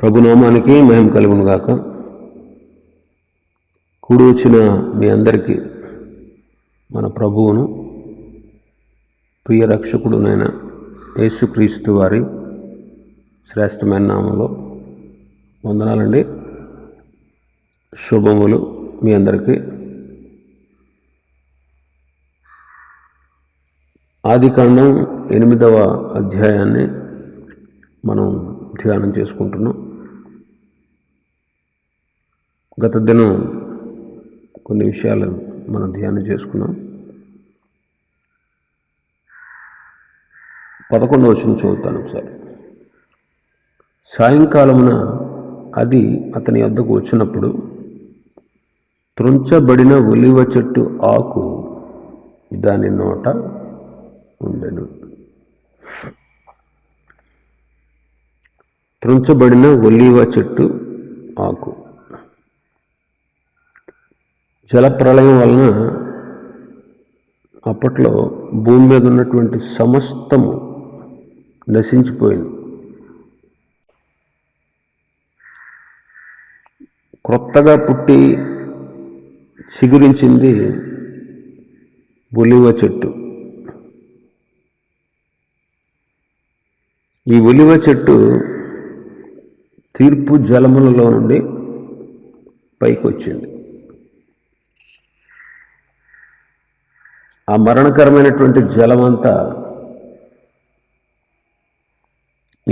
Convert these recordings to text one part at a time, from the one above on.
ప్రభునామానికి మహిమ కలుగును గాక. కూడి వచ్చిన మీ అందరికీ మన ప్రభువును ప్రియ రక్షకుడునైన యేసుక్రీస్తు వారి శ్రేష్టమైన నామంలో వందనాలండి. శుభములు మీ అందరికీ. ఆదికాండం 8వ అధ్యాయాన్ని మనం ధ్యానం చేసుకుంటున్నాం. గత దినం కొన్ని విషయాలు మనం ధ్యానం చేసుకున్నాం. 11వ వచనం చదువుతాను ఒకసారి. సాయంకాలమున అది అతని వద్దకు వచ్చినప్పుడు త్రుంచబడిన ఒలివ చెట్టు ఆకు దాని నోట ఉండెను. త్రుంచబడిన ఒలివ చెట్టు ఆకు. జలప్రళయం వలన అప్పట్లో భూమి మీద ఉన్నటువంటి సమస్తము నశించిపోయింది. క్రొత్తగా పుట్టి చిగురించింది ఒలివ చెట్టు. ఈ ఒలివ చెట్టు తీర్పు జలములలో నుండి పైకి వచ్చింది. ఆ మరణకరమైనటువంటి జలమంతా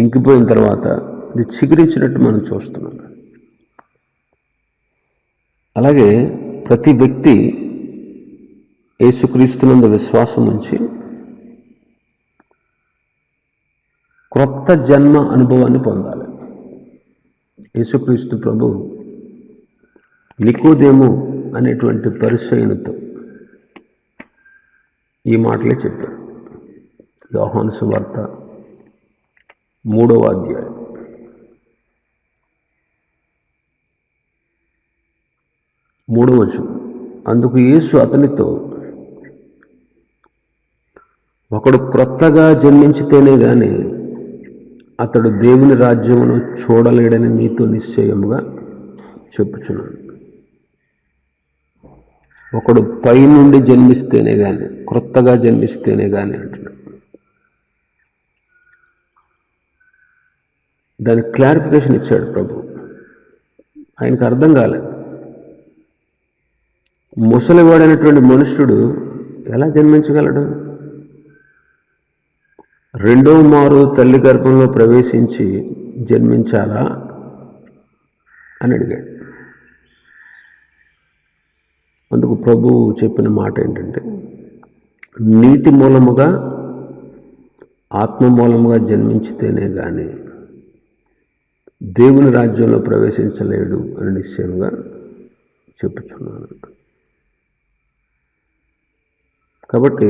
ఇంకిపోయిన తర్వాత ఇది చిగురించినట్టు మనం చూస్తున్నాం. అలాగే ప్రతి వ్యక్తి యేసుక్రీస్తునందు విశ్వాసం ఉంచి క్రొత్త జన్మ అనుభవాన్ని పొందాలి. యేసుక్రీస్తు ప్రభు నికోదేము అనేటువంటి పరిసయ్యునితో ఈ మాటలే చెప్పారు. యోహాను సువార్త 3వ అధ్యాయం 3వ వచనం. అందుకు యేసు అతనితో, ఒకడు క్రొత్తగా జన్మించితేనే గాని అతడు దేవుని రాజ్యమును చూడలేడని మీతో నిశ్చయముగా చెప్పుచున్నాను. ఒకడు పైనుండి జన్మిస్తేనే కానీ, క్రొత్తగా జన్మిస్తేనే కానీ అంటున్నాడు. దానికి క్లారిఫికేషన్ ఇచ్చాడు ప్రభు. ఆయనకు అర్థం కాలేదు. ముసలివాడైనటువంటి మనుష్యుడు ఎలా జన్మించగలడు? రెండో మారు తల్లి గర్భంలో ప్రవేశించి జన్మించాలా అని అడిగాడు. అందుకు ప్రభువు చెప్పిన మాట ఏంటంటే, నీటి మూలముగా ఆత్మ మూలముగా జన్మించితేనే కానీ దేవుని రాజ్యంలో ప్రవేశించలేడు అని నిశ్చయంగా చెప్పుచున్నాను. కాబట్టి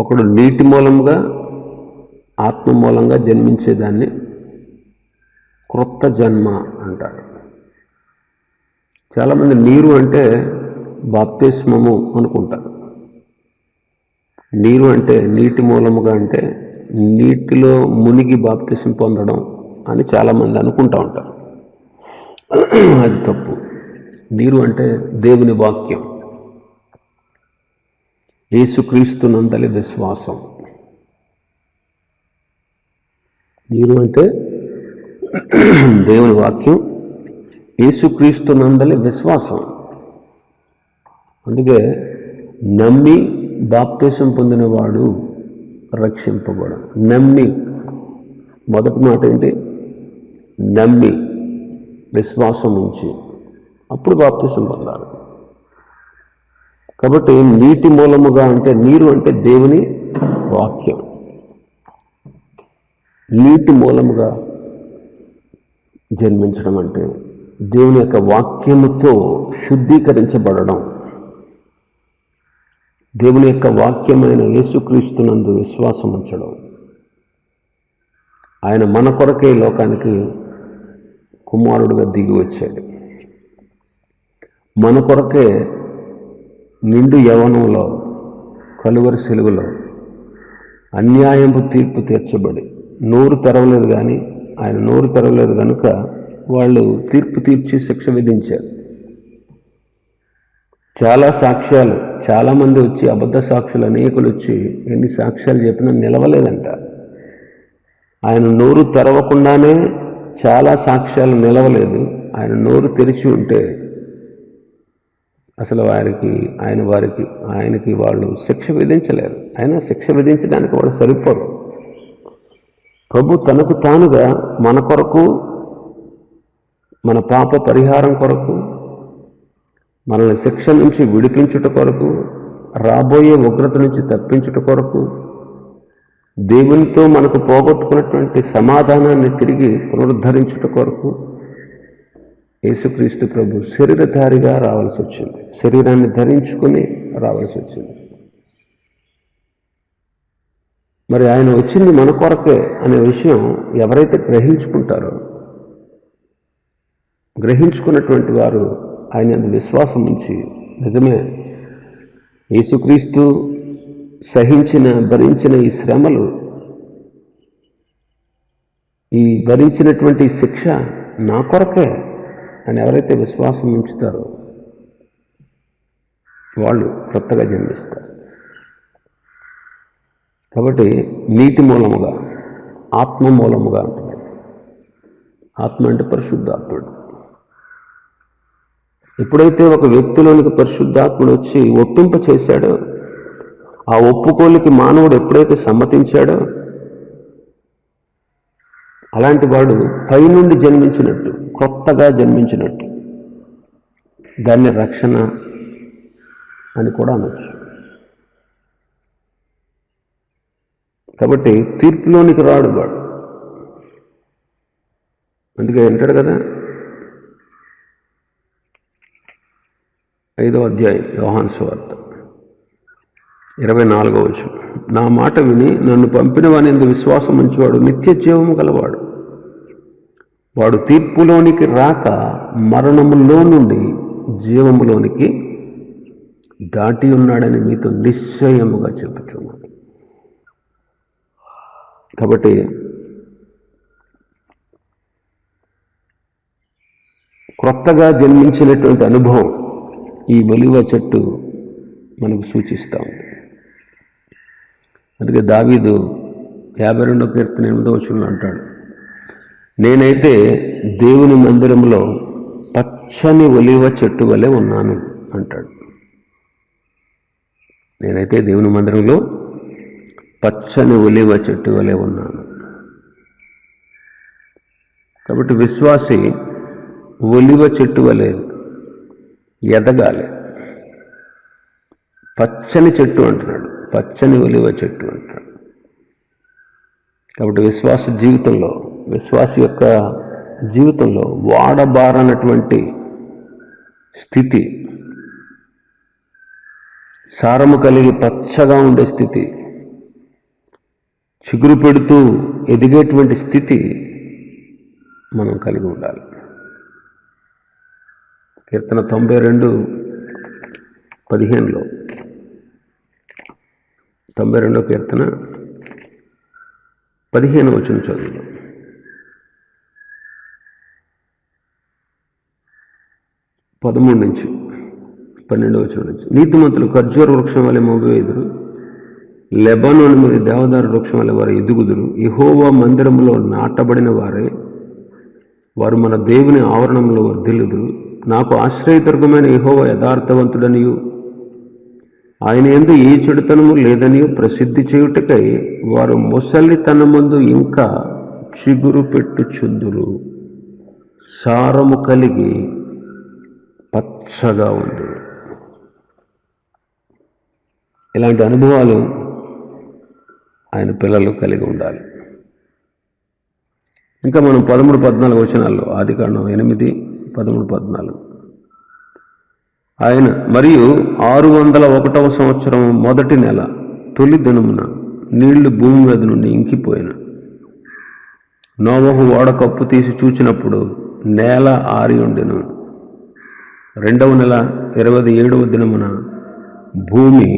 ఒకడు నీటి మూలముగా ఆత్మ మూలంగా జన్మించేదాన్ని క్రొత్త జన్మ అంటారు. చాలామంది నీరు అంటే బాప్తిస్మము అనుకుంటారు. నీరు అంటే నీటి మూలముగా అంటే నీటిలో మునిగి బాప్తిస్మం పొందడం అని చాలామంది అనుకుంటూ ఉంటారు. అది తప్పు. నీరు అంటే దేవుని వాక్యం, యేసుక్రీస్తునందలి విశ్వాసం. నీరు అంటే దేవుని వాక్యం, యేసుక్రీస్తునందలి విశ్వాసం. అందుకే నమ్మి బాప్తిసం పొందినవాడు రక్షింపబడు. నమ్మి, మొదటి మాట ఏంటి? నమ్మి విశ్వాసం ఉంచి అప్పుడు బాప్తిసం పొందాలి. కాబట్టి నీటి మూలముగా అంటే, నీరు అంటే దేవుని వాక్యం. నీటి మూలముగా జన్మించడం అంటే దేవుని యొక్క వాక్యముతో శుద్ధీకరించబడడం, దేవుని యొక్క వాక్యమైన యేసుక్రీస్తునందు విశ్వాసం ఉంచడం. ఆయన మన కొరకే లోకానికి కుమారుడుగా దిగి వచ్చాడు. మన కొరకే నిండు యవ్వనంలో కలువరి సిలువలో అన్యాయపు తీర్పు తీర్చబడి, నోరు తెరవలేదు కానీ ఆయన నోరు తెరవలేదు కనుక వాళ్ళు తీర్పు తీర్చి శిక్ష విధించారు. చాలా సాక్ష్యాలు, చాలామంది వచ్చి, అబద్ధ సాక్షులు అనేకులు వచ్చి ఎన్ని సాక్ష్యాలు చెప్పినా నిలవలేదంట. ఆయన నోరు తెరవకుండానే చాలా సాక్ష్యాలు నిలవలేదు. ఆయన నోరు తెరిచి ఉంటే అసలు ఆయనకి వాళ్ళు శిక్ష విధించలేరు. అయినా శిక్ష విధించడానికి వాళ్ళు సరిపోరు. ప్రభు తనకు తానుగా మన కొరకు, మన పాప పరిహారం కొరకు, మనల్ని శిక్ష నుంచి విడిపించుట కొరకు, రాబోయే ఉగ్రత నుంచి తప్పించుట కొరకు, దేవునితో మనకు పోగొట్టుకున్నటువంటి సమాధానాన్ని తిరిగి పునరుద్ధరించుట కొరకు యేసుక్రీస్తు ప్రభు శరీరధారిగా రావాల్సి వచ్చింది. శరీరాన్ని ధరించుకుని రావాల్సి వచ్చింది. మరి ఆయన వచ్చింది మన కొరకే అనే విషయం ఎవరైతే గ్రహించుకుంటారో, గ్రహించుకున్నటువంటి వారు ఆయన విశ్వాసం ఉంచి, నిజమే యేసుక్రీస్తు భరించిన ఈ శ్రమలు, ఈ భరించినటువంటి శిక్ష నా కొరకే అని ఎవరైతే విశ్వాసం ఉంచుతారో వాళ్ళు కొత్తగా జన్మిస్తారు. కాబట్టి నీటి మూలముగా, ఆత్మ మూలముగా అంటున్నాడు. ఆత్మ అంటే పరిశుద్ధాత్ముడు. ఎప్పుడైతే ఒక వ్యక్తిలోనికి పరిశుద్ధాత్ముడు వచ్చి ఒప్పింప చేశాడో, ఆ ఒప్పుకోలికి మానవుడు ఎప్పుడైతే సమ్మతించాడో, అలాంటి వాడు పైనుండి జన్మించినట్టు, కొత్తగా జన్మించినట్టు. దాన్ని రక్షణ అని కూడా అనొచ్చు. కాబట్టి తీర్పులోనికి రాడు వాడు. అందుకే అంటాడు కదా, 5వ అధ్యాయం యోహాను సువార్త 24వ వచనం, నా మాట విని నన్ను పంపిన వానియందు విశ్వాసం ఉంచేవాడు నిత్య జీవము గలవాడు. వాడు తీర్పులోనికి రాక మరణములో నుండి జీవములోనికి దాటి ఉన్నాడని మీతో నిశ్చయముగా చెప్పుచున్నాను. కాబట్టి క్రొత్తగా జన్మించినటువంటి అనుభవం ఈ ఒలీవ చెట్టు మనకు సూచిస్తూ ఉంది. అందుకే దావీదు 52వ కీర్తన 8వ వచనంలో అంటాడు, నేనైతే దేవుని మందిరంలో పచ్చని ఒలీవ చెట్టు వలె ఉన్నాను అంటాడు. నేనైతే దేవుని మందిరంలో పచ్చని ఒలీవ చెట్టు వలె ఉన్నాను. కాబట్టి విశ్వాసి ఒలీవ చెట్టు వలె ఎదగాలి. పచ్చని చెట్టు అంటున్నాడు, పచ్చని ఒలీవ చెట్టు అంటున్నాడు. కాబట్టి విశ్వాసి యొక్క జీవితంలో వాడబారనటువంటి స్థితి, సారము కలిగి పచ్చగా ఉండే స్థితి, చిగురు పెడుతూ ఎదిగేటువంటి స్థితి మనం కలిగి ఉండాలి. కీర్తన 92:15లో 92వ కీర్తన 15వ వచనం చదువుదాం. 13 నుంచి 12వ వచనం నుంచి, నీతిమంతులు ఖర్జూర వృక్షం వలె మోగివేయుదురు, లెబానోను మీద దేవదారు వృక్షం వలె వారు ఎదుగుదురు. యెహోవా మందిరములో నాటబడిన వారు మన దేవుని ఆవరణంలో వర్ధిల్లుదురు. నాకు ఆశ్రయదుర్గమైన యెహోవా యథార్థవంతుడనియు ఆయన యందు ఏ చెడుతనము లేదనియు ప్రసిద్ధి చేయుటకై వారు ముసలితనమందు ఇంకా చిగురు పెట్టుచుందురు, సారము కలిగి పచ్చగా ఉందురు. ఇలాంటి అనుభవాలు ఆయన పిల్లలు కలిగి ఉండాలి. ఇంకా మనం 13-14 వచనాల్లో, ఆదికాండం 8:13-14, ఆయన మరియు 601వ సంవత్సరం మొదటి నెల తొలి దినమున నీళ్లు భూమి మీద నుండి ఇంకిపోయిన. నోవహు ఓడ కప్పు తీసి చూచినప్పుడు నేల ఆరి ఉండెను. 2వ నెల 27వ దినమున భూమి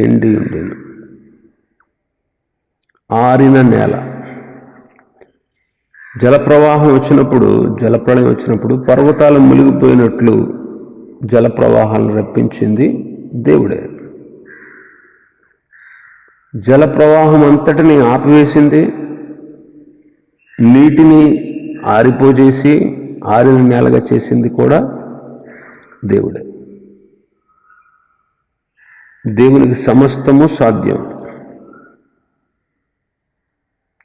ఎండి ఉండెను. ఆరిన నేల, జలప్రవాహం వచ్చినప్పుడు, జలప్రళయం వచ్చినప్పుడు పర్వతాలు మునిగిపోయినట్లు జలప్రవాహాలను రప్పించింది దేవుడే. జలప్రవాహం అంతటిని ఆపివేసింది, నీటిని ఆరిపోజేసి ఆరిన నేలగా చేసింది కూడా దేవుడే. దేవునికి సమస్తము సాధ్యం.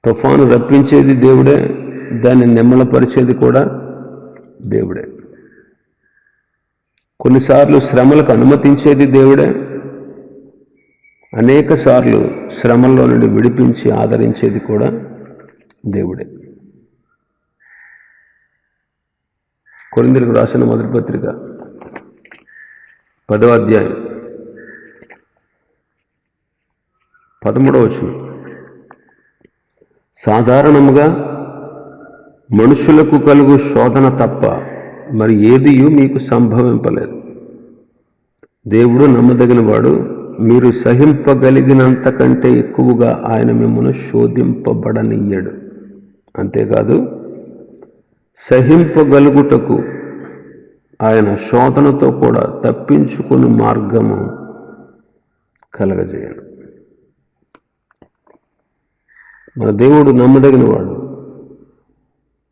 తుఫాను రప్పించేది దేవుడే, దాన్ని నిమ్మలపరిచేది కూడా దేవుడే. కొన్నిసార్లు శ్రమలకు అనుమతించేది దేవుడే, అనేక సార్లు శ్రమల్లో నుండి విడిపించి ఆదరించేది కూడా దేవుడే. కొరింథీయులకు రాసిన మొదటి పత్రిక 10వ అధ్యాయం 13వ వచనం. సాధారణముగా మనుషులకు కలుగు శోధన తప్ప మరి ఏదియూ మీకు సంభవింపలేదు. దేవుడు నమ్మదగిన వాడు, మీరు సహింపగలిగినంత కంటే ఎక్కువగా ఆయన మిమ్మల్ని శోధింపబడనియ్యడు. అంతేకాదు, సహింపగలుగుటకు ఆయన శోధనతో కూడా తప్పించుకుని మార్గము కలగజేయడు. మన దేవుడు నమ్మదగిన వాడు.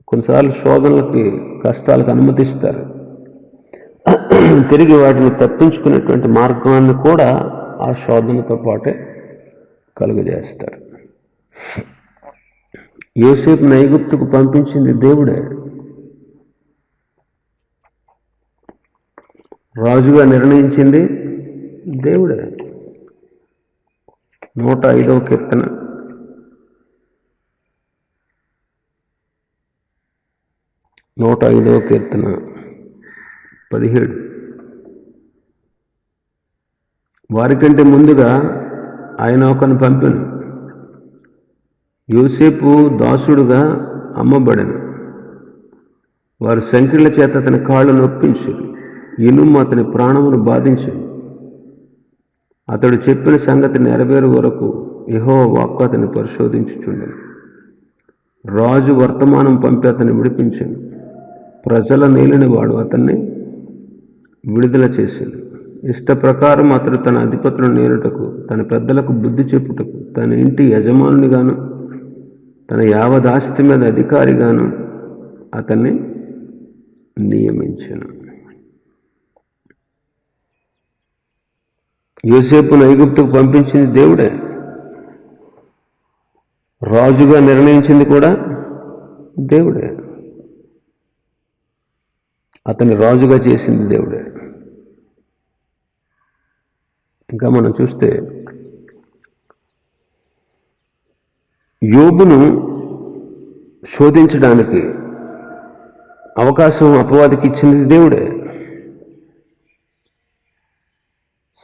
కొన్నిసార్లు శోధనలకి, కష్టాలకు అనుమతిస్తారు, తిరిగి వాటిని తప్పించుకునేటువంటి మార్గాన్ని కూడా ఆ శోధనతో పాటే కలుగజేస్తారు. యోసేపును ఐగుప్తుకు పంపించింది దేవుడే. రాజుగా నిర్ణయించింది దేవుడే. 105వ కీర్తన 105వ కీర్తన 17. వారికంటే ముందుగా ఆయన ఒకరిని పంపెను. యోసేపు దాసుడుగా అమ్మబడెను. వారు సంకెళ్ల చేత అతని కాళ్ళు నొప్పించారు, ఇనుము అతని ప్రాణమును బాధించింది. అతడు చెప్పిన సంగతి నెరవేరు వరకు యెహోవా వాక్కు అతన్ని పరిశోధించుచుండెను. రాజు వర్తమానం పంపి అతన్ని విడిపించాను. ప్రజల నేలిన వాడు అతన్ని విడుదల చేశాడు. ఇష్ట ప్రకారం అతడు తన అధిపతులను నేరుటకు, తన పెద్దలకు బుద్ధి చెప్పుటకు, తన ఇంటి యజమానునిగాను తన యావదాస్తి మీద అధికారిగాను అతన్ని నియమించాను. యోసేపును ఐగుప్తుకు పంపించింది దేవుడే. రాజుగా నిర్ణయించింది కూడా దేవుడే. అతన్ని రాజుగా చేసింది దేవుడే. ఇంకా మనం చూస్తే యోబును శోధించడానికి అవకాశం అపవాదికి ఇచ్చింది దేవుడే.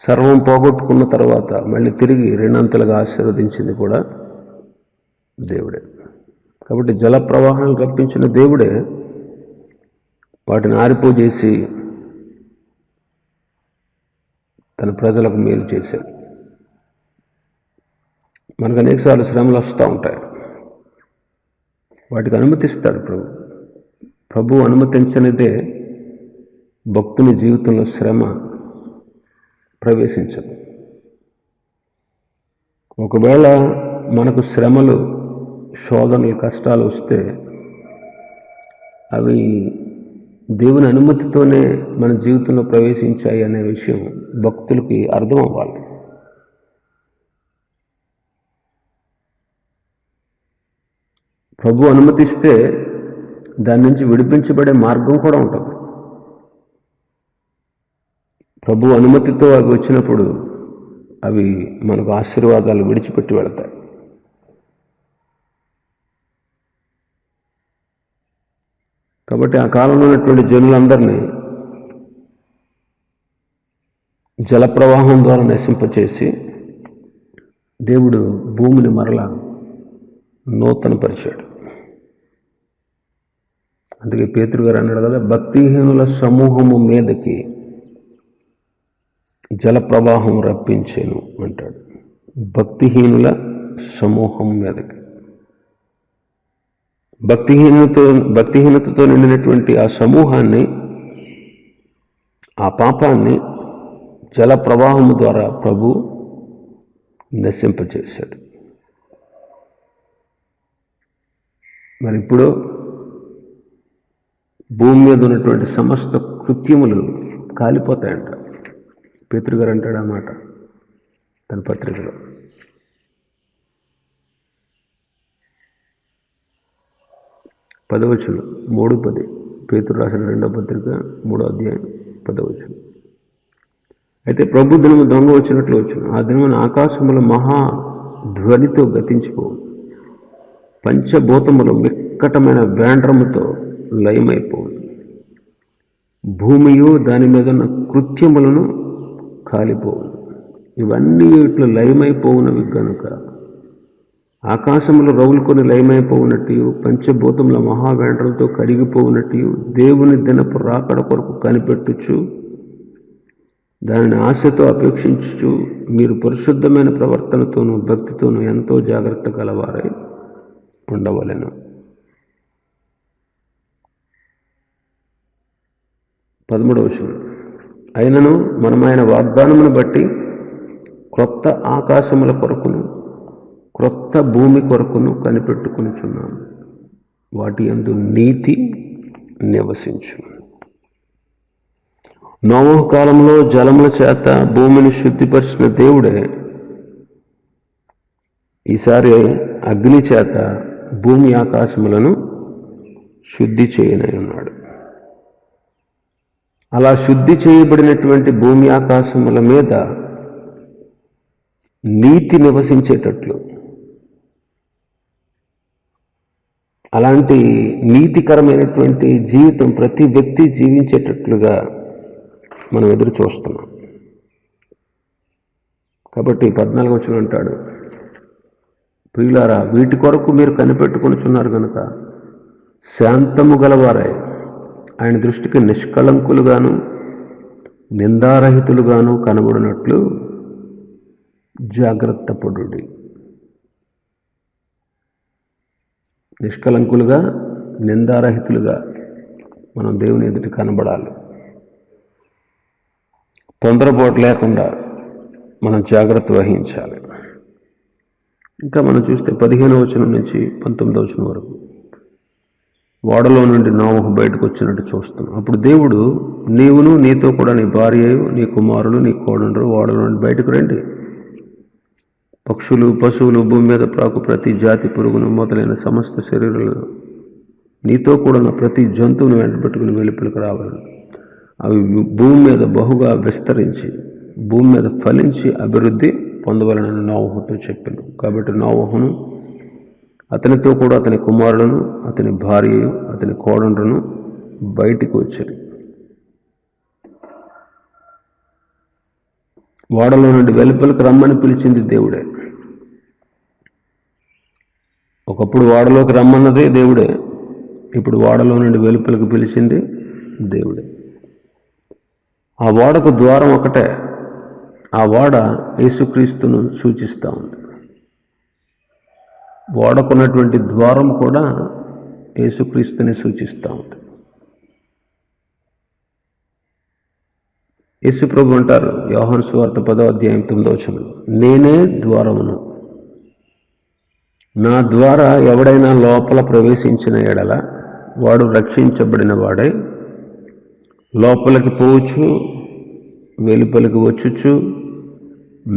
సర్వం పోగొట్టుకున్న తర్వాత మళ్ళీ తిరిగి రెండంతలుగా ఆశీర్వదించింది కూడా దేవుడే. కాబట్టి జల ప్రవాహాన్ని రప్పించిన దేవుడే వాటిని ఆరిపోజేసి తన ప్రజలకు మేలు చేశాడు. మనకు అనేకసార్లు శ్రమలు వస్తూ ఉంటాయి, వాటికి అనుమతిస్తాడు ప్రభు అనుమతించనిదే భక్తుని జీవితంలో శ్రమ ప్రవేశించదు. ఒకవేళ మనకు శ్రమలు, శోధనలు, కష్టాలు వస్తే అవి దేవుని అనుమతితోనే మన జీవితంలో ప్రవేశించాయి అనే విషయం భక్తులకి అర్థం అవ్వాలి. ప్రభు అనుమతిస్తే దాని నుంచి విడిపించబడే మార్గం కూడా ఉంటుంది. ప్రభు అనుమతితో అవి వచ్చినప్పుడు అవి మనకు ఆశీర్వాదాలు విడిచిపెట్టి వెళతాయి. కాబట్టి ఆ కాలంలో ఉన్నటువంటి జనులందరినీ జలప్రవాహం ద్వారా నశింపచేసి దేవుడు భూమిని మరలా నూతనపరిచాడు. అందుకే పేతురు గారు అన్నాడు కదా, భక్తిహీనుల సమూహము మీదకి జలప్రవాహం రప్పించేను అంటాడు. భక్తిహీనుల సమూహం మీదకి. భక్తిహీనతతో నిండినటువంటి ఆ సమూహాన్ని, ఆ పాపాన్ని జల ప్రవాహము ద్వారా ప్రభు నశింపచేశాడు. మరి ఇప్పుడు భూమి మీద ఉన్నటువంటి సమస్త కృత్యములు కాలిపోతాయంట. పేతురుగారు అంటాడు ఆ మాట తన పత్రికలో. పదవచనం 3:10 పేతురు రాసిన 2వ పత్రిక 3వ అధ్యాయం 10వచనం. అయితే ప్రభు దినము దొంగ వచ్చినట్లు వచ్చును. ఆ దినమున ఆకాశముల మహా ధ్వనితో గతించిపోవు, పంచభూతములు మిక్కటమైన వేండ్రముతో లయమైపోవు, భూమియు దాని మీద ఉన్న కృత్యములను కాలిపోవు. ఇవన్నీ ఇట్లు లయమైపోవునవి గనుక ఆకాశములు రౌలుకొని లయమైపోవునట్టు, పంచభూతముల మహావేండ్రంతో కరిగిపోవునట్టు, దేవుని దినపు రాకడ కొరకు కనిపెట్టుచు దానిని ఆశతో అపేక్షించుచు మీరు పరిశుద్ధమైన ప్రవర్తనతోనూ భక్తితోనూ ఎంతో జాగ్రత్త గలవారై ఉండవలెను. 13వ వచనం. అయినను మనమైన వాగ్దానమును బట్టి క్రొత్త ఆకాశముల కొరకును క్రొత్త భూమి కొరకును కనిపెట్టుకొనుచున్నాము, వాటి యందు నీతి నివసించు. నోవహు కాలంలో జలముల చేత భూమిని శుద్ధిపరిచిన దేవుడే ఈసారి అగ్ని చేత భూమి ఆకాశములను శుద్ధి చేయనై ఉన్నాడు. అలా శుద్ధి చేయబడినటువంటి భూమి ఆకాశముల మీద నీతి నివసించేటట్లు, అలాంటి నీతికరమైనటువంటి జీవితం ప్రతి వ్యక్తి జీవించేటట్లుగా మనం ఎదురు చూస్తున్నాం. కాబట్టి 14వ వచనం అంటాడు, ప్రియులారా వీటి కొరకు మీరు కనిపెట్టుకొనుచున్నారు కనుక శాంతము గలవారై ఆయన దృష్టికి నిష్కళంకులుగాను నిందారహితులుగాను కనబడినట్లు జాగ్రత్త పడుడి. నిష్కలంకులుగా నిందారహితులుగా మనం దేవుని ఎదుటి కనబడాలి. తొందరపాటు లేకుండా మనం జాగ్రత్త వహించాలి. ఇంకా మనం చూస్తే 15వ వచనం నుంచి 19వ వచనం వరకు ఓడలో నుండి నోవహు బయటకు వచ్చినట్టు చూస్తున్నాం. అప్పుడు దేవుడు, నీవును నీతో కూడా నీ భార్యయు నీ కుమారులు నీ కోడళ్ళు ఓడలో నుండి బయటకు రండి. పక్షులు పశువులు భూమి మీద ప్రాకు ప్రతి జాతి పురుగును మొదలైన సమస్త శరీరాలు నీతో కూడా ప్రతి జంతువును వెంటబెట్టుకుని వెలుపలికి రావాలి. అవి భూమి మీద బహుగా విస్తరించి భూమి మీద ఫలించి అభివృద్ధి పొందవలనని నోవహుతో చెప్పాను. కాబట్టి నోవహును అతనితో కూడా అతని కుమారులను అతని భార్యయు అతని కోడళ్ళను బయటికి వచ్చారు. ఓడలో నుండి వెలుపలికి రమ్మని పిలిచింది దేవుడే. ఒకప్పుడు ఓడలోకి రమ్మన్నదే దేవుడే, ఇప్పుడు ఓడలో నుండి వెలుపలికి పిలిచింది దేవుడే. ఆ ఓడకు ద్వారం ఒకటే. ఆ ఓడ యేసుక్రీస్తును సూచిస్తూ ఉంది. ఓడకున్నటువంటి ద్వారం కూడా యేసుక్రీస్తుని సూచిస్తూ ఉంది. యేసుప్రభు అంటారు యోహాను సువార్త 10వ అధ్యాయం 9వ వచనంలో, నేనే ద్వారమును, నా ద్వారా ఎవడైనా లోపల ప్రవేశించిన ఎడల వాడు రక్షించబడిన వాడై లోపలికి పోవచ్చు వెలుపలికి వచ్చుచు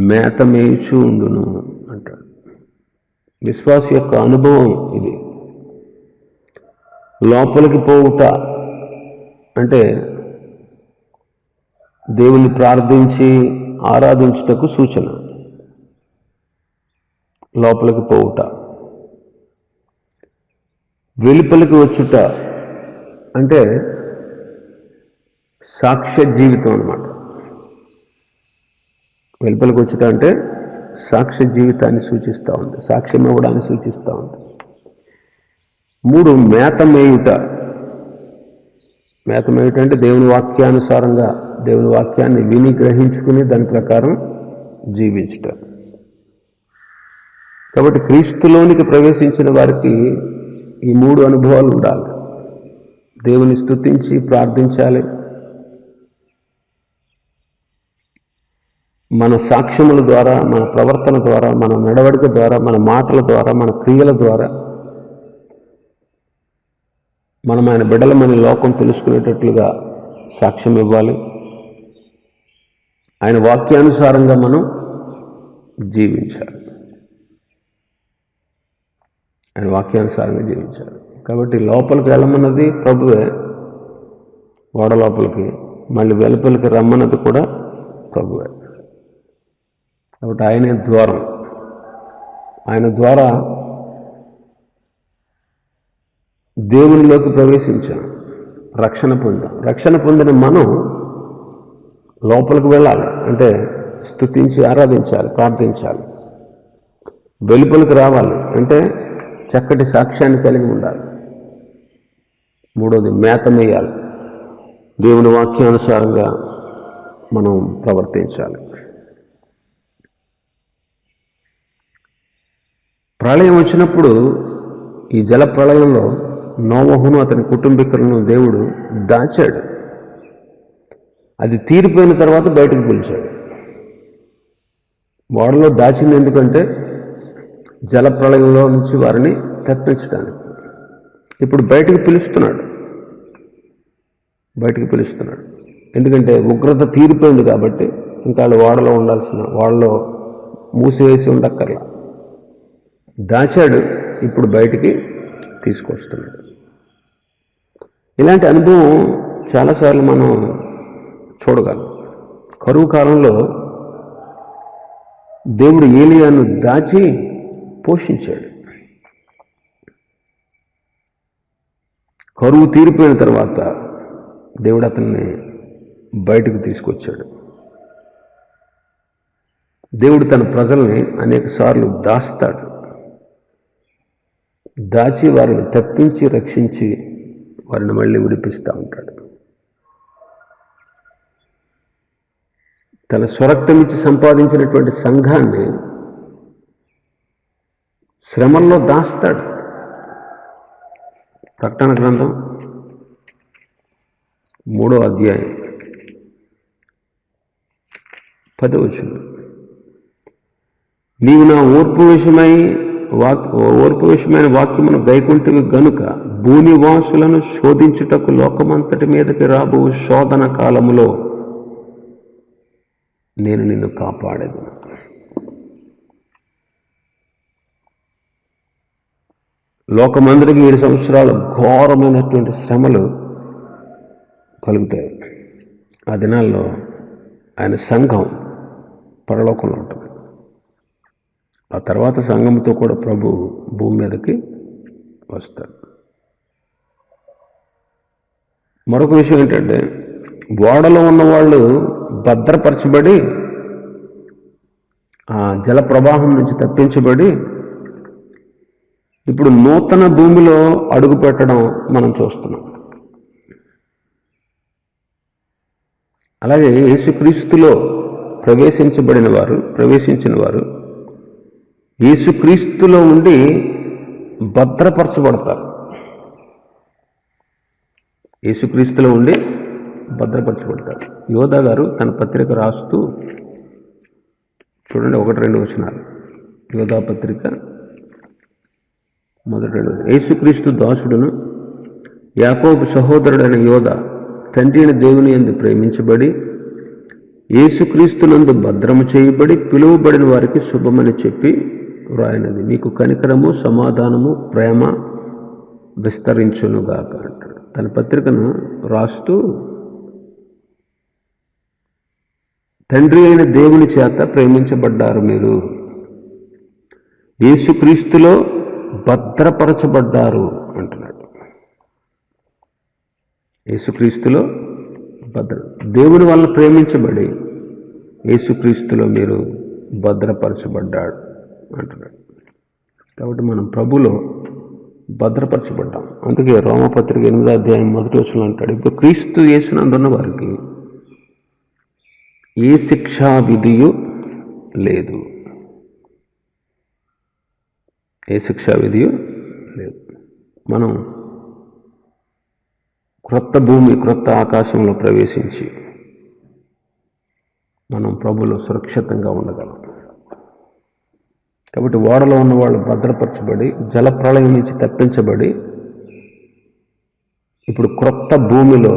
మేత మేయుచు ఉండును అంటాడు. విశ్వాస యొక్క అనుభవం ఇది. లోపలికి పోవుట అంటే దేవుని ప్రార్థించి ఆరాధించుటకు సూచన. లోపలికి పోవుట. వెలుపలికి వచ్చుట అంటే సాక్ష్య జీవితం అన్నమాట. వెలుపలికి వచ్చుట అంటే సాక్ష్య జీవితాన్ని సూచిస్తూ ఉంది, సాక్ష్యం ఇవ్వడాన్ని సూచిస్తూ ఉంది. 3 మేత మేయుట. మేత మేయుట అంటే దేవుని వాక్యానుసారంగా దేవుని వాక్యాన్ని విని గ్రహించుకుని దాని ప్రకారం జీవించుట. కాబట్టి క్రీస్తులోనికి ప్రవేశించిన వారికి ఈ 3 అనుభవాలు ఉండాలి. దేవుని స్తుతించి ప్రార్థించాలి, మన సాక్ష్యముల ద్వారా, మన ప్రవర్తన ద్వారా, మన నడవడిక ద్వారా, మన మాటల ద్వారా, మన క్రియల ద్వారా మనం ఆయన బిడ్డలమని లోకం తెలుసుకునేటట్లుగా సాక్ష్యం ఇవ్వాలి. ఆయన వాక్యానుసారంగా మనం జీవించాలి. ఆయన వాక్యానుసారంగా జీవించాలి. కాబట్టి లోపలికి వెళ్ళమన్నది ప్రభువే, ఓడ లోపలికి, మళ్ళీ వెలుపలికి రమ్మన్నది కూడా ప్రభువే. కాబట్టి ఆయనే ద్వారం. ఆయన ద్వారా దేవునిలోకి ప్రవేశించాం, రక్షణ పొందాం. రక్షణ పొందిన మనం లోపలికి వెళ్ళాలి, అంటే స్తుతించి ఆరాధించాలి, ప్రార్థించాలి. వెలుపలికి రావాలి అంటే చక్కటి సాక్ష్యాన్ని కలిగి ఉండాలి. 3వది మేత మేయాలి, దేవుని వాక్యానుసారంగా మనం ప్రవర్తించాలి. ప్రళయం వచ్చినప్పుడు, ఈ జల ప్రళయంలో నోవహును అతని కుటుంబీకులను దేవుడు దాచాడు. అది తీరిపోయిన తర్వాత బయటకు పిలిచాడు. ఓడలో దాచింది ఎందుకంటే జల ప్రళయంలో నుంచి వారిని తప్పించడానికి. ఇప్పుడు బయటకు పిలుస్తున్నాడు. ఎందుకంటే ఉగ్రత తీరిపోయింది కాబట్టి ఇంకా వాళ్ళు ఓడలో ఉండాల్సిన, ఓడలో మూసివేసి ఉండక్కర్లా. దాచాడు, ఇప్పుడు బయటికి తీసుకొస్తున్నాడు. ఇలాంటి అనుభవం చాలాసార్లు మనం చూడగలం. కరువు కాలంలో దేవుడు ఏలియాను దాచి పోషించాడు. కరువు తీరిపోయిన తర్వాత దేవుడు అతన్ని బయటకు తీసుకొచ్చాడు. దేవుడు తన ప్రజల్ని అనేక సార్లు దాస్తాడు. దాచి వారిని తప్పించి రక్షించి వారిని మళ్ళీ విడిపిస్తూ ఉంటాడు. తన స్వరక్తమిచ్చి సంపాదించినటువంటి సంఘాన్ని శ్రమల్లో దాస్తాడు. ప్రకటన గ్రంథం 3వ అధ్యాయం 10వ వచనం, నీవు నా ఓర్పు విషయమైన వాక్యమును గైకుంటివి గనుక భూనివాసులను శోధించుటకు లోకమంతటి మీదకి రాబో శోధన కాలములో నేను నిన్ను కాపాడేది. లోకమందరికి 7 సంవత్సరాలు ఘోరమైనటువంటి శ్రమలు కలుగుతాయి. ఆ దినాల్లో ఆయన సంఘం పరలోకంలో ఉంటుంది. ఆ తర్వాత సంఘంతో కూడా ప్రభు భూమి మీదకి వస్తాడు. మరొక విషయం ఏంటంటే, ఓడలో ఉన్నవాళ్ళు భద్రపరచబడి ఆ జల ప్రవాహం నుంచి తప్పించబడి ఇప్పుడు నూతన భూమిలో అడుగు పెట్టడం మనం చూస్తున్నాం. అలాగే యేసుక్రీస్తులో ప్రవేశించిన వారు యేసుక్రీస్తులో ఉండి భద్రపరచబడతారు. యేసుక్రీస్తులో ఉండి భద్రపరచబడతారు. యోధా గారు తన పత్రిక రాస్తూ చూడండి, 1-2 వచనాలు. యోధా పత్రిక 1-2. యేసుక్రీస్తు దాసుడును యాకోబు సహోదరుడైన యోధా, తండ్రి అయిన దేవుని యందు ప్రేమించబడి యేసుక్రీస్తునందు భద్రము చేయబడి పిలువబడిన వారికి శుభమని చెప్పి వ్రాయినది, మీకు కనికరము, సమాధానము, ప్రేమ విస్తరించునుగాక అంటాడు. తన పత్రికను రాస్తూ తండ్రి అయిన దేవుని చేత ప్రేమించబడ్డారు, మీరు యేసుక్రీస్తులో భద్రపరచబడ్డారు అంటున్నాడు. యేసుక్రీస్తులో దేవుని వల్ల ప్రేమించబడి యేసుక్రీస్తులో మీరు భద్రపరచబడ్డాడు అంటున్నాడు. కాబట్టి మనం ప్రభులో భద్రపరచబడ్డాం. అందుకే రోమపత్రిక 8వ అధ్యాయం 1వ వచనం అంటాడు, ఇప్పుడు క్రీస్తు యేసునందున్న వారికి ఏ శిక్షా విధియు లేదు. ఏ శిక్షా విధియు లేదు. మనం క్రొత్త భూమి, క్రొత్త ఆకాశంలో ప్రవేశించి మనం ప్రభులో సురక్షితంగా ఉండగలం. కాబట్టి ఓడలో ఉన్న వాళ్ళు భద్రపరచబడి, జలప్రళయం నుంచి తప్పించబడి, ఇప్పుడు క్రొత్త భూమిలో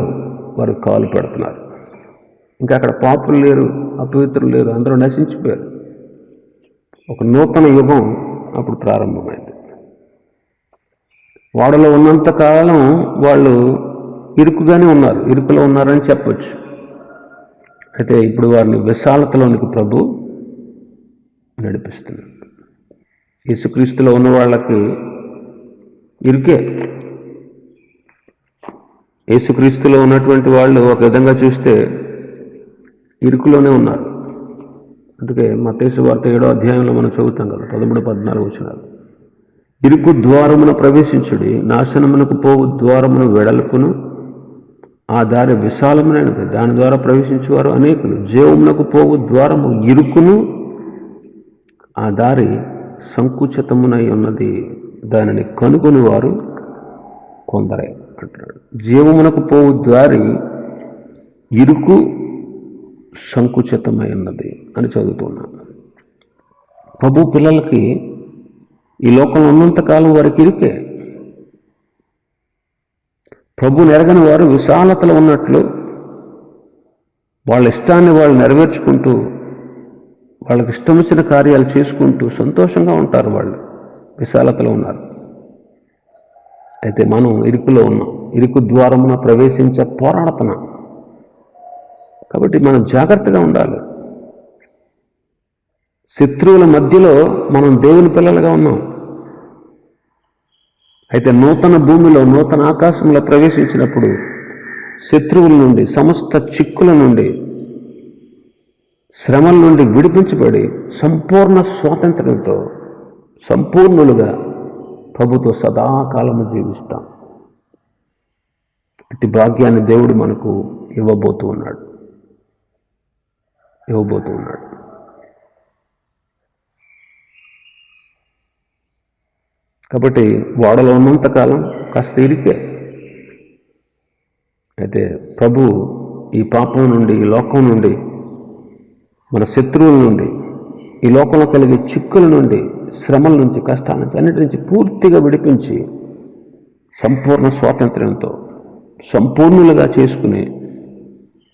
వారు కాలు పెడుతున్నారు. ఇంకా అక్కడ పాపులు లేరు, అపవిత్రులు లేరు, అందరూ నశించిపోయారు. ఒక నూతన యుగం అప్పుడు ప్రారంభమైంది. ఓడలో ఉన్నంతకాలం వాళ్ళు ఇరుకుగానే ఉన్నారు, ఇరుకులో ఉన్నారని చెప్పచ్చు. అయితే ఇప్పుడు వారిని విశాలతలోనికి ప్రభు నడిపిస్తున్నారు. యేసుక్రీస్తులో ఉన్న వాళ్ళకి ఇరుకే. యేసుక్రీస్తులో ఉన్నటువంటి వాళ్ళు ఒక విధంగా చూస్తే ఇరుకులోనే ఉన్నారు. అందుకే మత్తయి సువార్త 7వ అధ్యాయంలో మనం చదువుతాం కదా, 13-14 వచనాలు. ఇరుకు ద్వారమున ప్రవేశించుడి, నాశనమునకు పోవు ద్వారమును వెడల్పును, ఆ దారి విశాలమైనది, దాని ద్వారా ప్రవేశించేవారు అనేకులు. జీవమునకు పోవు ద్వారము ఇరుకును, ఆ దారి సంకుచితమునై ఉన్నది, దానిని కనుగొని వారు కొందరే అంటున్నాడు. జీవమునకు పోవు దారి ఇరుకు, సంకుచితమై ఉన్నది అని చదువుతున్నాను. ప్రభు పిల్లలకి ఈ లోకంలో ఉన్నంతకాలం వారికి ఇరుకే. ప్రభుని ఎరగని వారు విశాలతలో ఉన్నట్లు వాళ్ళ ఇష్టాన్ని వాళ్ళు నెరవేర్చుకుంటూ, వాళ్ళకి ఇష్టం వచ్చిన కార్యాలు చేసుకుంటూ సంతోషంగా ఉంటారు. వాళ్ళు విశాలతలో ఉన్నారు. అయితే మనం ఇరుకులో ఉన్నాం, ఇరుకు ద్వారమున ప్రవేశించే పోరాడుతున్నాం. కాబట్టి మనం జాగ్రత్తగా ఉండాలి. శత్రువుల మధ్యలో మనం దేవుని పిల్లలుగా ఉన్నాం. అయితే నూతన భూమిలో, నూతన ఆకాశంలో ప్రవేశించినప్పుడు శత్రువుల నుండి, సమస్త చిక్కుల నుండి, శ్రమల నుండి విడిపించబడి సంపూర్ణ స్వాతంత్ర్యంతో సంపూర్ణులుగా ప్రభుతో సదాకాలము జీవిస్తాం. ఇట్టి భాగ్యాన్ని దేవుడు మనకు ఇవ్వబోతూ ఉన్నాడు. కాబట్టి ఓడలో ఉన్నంతకాలం కాస్త ఇరికే. అయితే ప్రభు ఈ పాపం నుండి, ఈ లోకం నుండి, మన శత్రువుల నుండి, ఈ లోకంలో కలిగే చిక్కుల నుండి, శ్రమల నుంచి, కష్టాల నుంచి, అన్నిటి నుంచి పూర్తిగా విడిపించి సంపూర్ణ స్వాతంత్ర్యంతో సంపూర్ణులుగా చేసుకుని